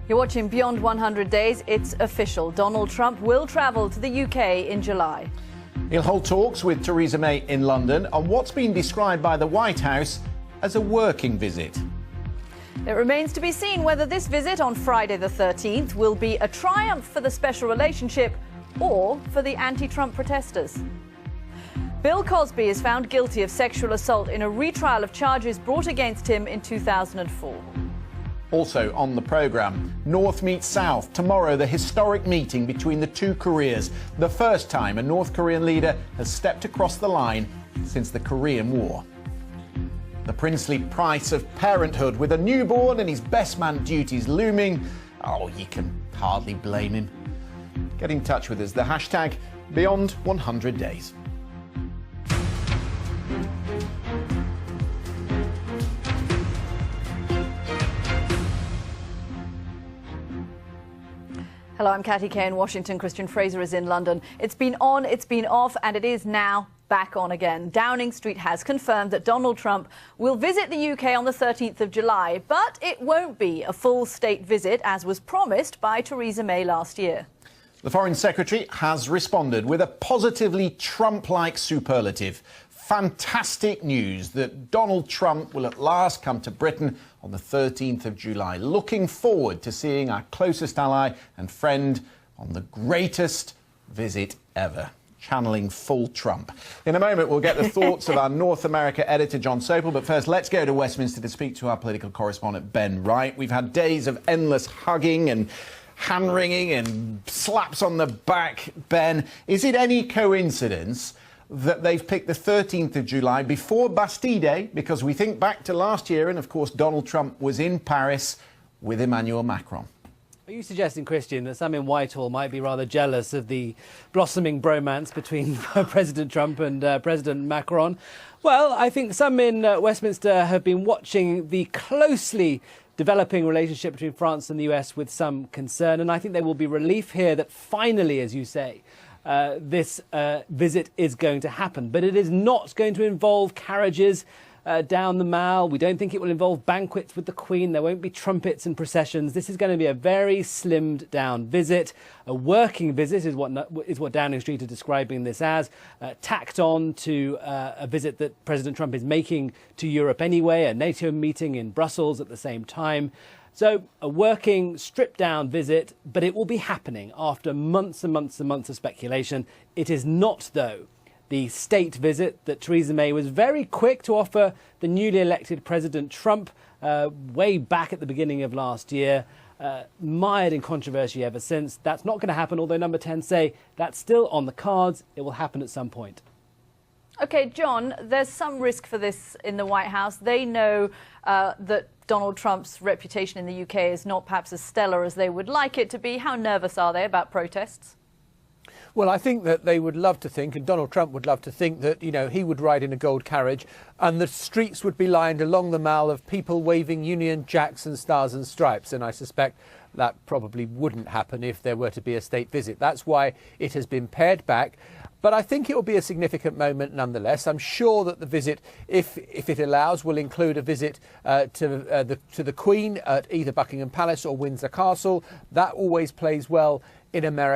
You're watching Beyond 100 Days. It's official. Donald Trump will travel to the UK in July. He'll hold talks with Theresa May in London on what's been described by the White House as a working visit. It remains to be seen whether this visit on Friday the 13th will be a triumph for the special relationship or for the anti-Trump protesters. Bill Cosby is found guilty of sexual assault in a retrial of charges brought against him in 2004. Also on the programme, North meets South. Tomorrow, the historic meeting between the two Koreas. The first time a North Korean leader has stepped across the line since the Korean War. The princely price of parenthood, with a newborn and his best man duties looming. Oh, you can hardly blame him. Get in touch with us. The hashtag Beyond 100 Days. Hello, I'm Katty Kay in Washington. Christian Fraser is in London. It's been on, it's been off, and it is now back on again. Downing Street has confirmed that Donald Trump will visit the UK on the 13th of July, but it won't be a full state visit as was promised by Theresa May last year. The Foreign Secretary has responded with a positively Trump-like superlative. Fantastic news that Donald Trump will at last come to Britain on the 13th of July. Looking forward to seeing our closest ally and friend on the greatest visit ever. Channeling full Trump. In a moment, we'll get the thoughts of our North America editor, John Sopel. But first, let's go to Westminster to speak to our political correspondent, Ben Wright. We've had days of endless hugging and hand-wringing and slaps on the back. Ben, is it any coincidence that they've picked the 13th of July before Bastille Day? Because we think back to last year, and of course Donald Trump was in Paris with Emmanuel Macron. Are you suggesting, Christian, that some in Whitehall might be rather jealous of the blossoming bromance between President Trump and President Macron? Well, I think some in Westminster have been watching the closely developing relationship between France and the US with some concern, and I think there will be relief here that finally, as you say, this visit is going to happen. But it is not going to involve carriages down the Mall. We don't think it will involve banquets with the Queen. There won't be trumpets and processions. This is going to be a very slimmed down visit. A working visit is what Downing Street are describing this as, tacked on to a visit that President Trump is making to Europe anyway, a NATO meeting in Brussels at the same time. So a working, stripped-down visit, but it will be happening after months and months and months of speculation. It is not, though, the state visit that Theresa May was very quick to offer the newly elected President Trump way back at the beginning of last year, mired in controversy ever since. That's not going to happen, although Number 10 say that's still on the cards. It will happen at some point. OK, John, there's some risk for this in the White House. They know that Donald Trump's reputation in the UK is not perhaps as stellar as they would like it to be. How nervous are they about protests? Well, I think that they would love to think, and Donald Trump would love to think, that, you know, he would ride in a gold carriage and the streets would be lined along the Mall of people waving Union Jacks and Stars and Stripes. And I suspect that probably wouldn't happen if there were to be a state visit. That's why it has been pared back. But I think it will be a significant moment nonetheless. I'm sure that the visit, if it allows, will include a visit to the Queen at either Buckingham Palace or Windsor Castle. That always plays well in America.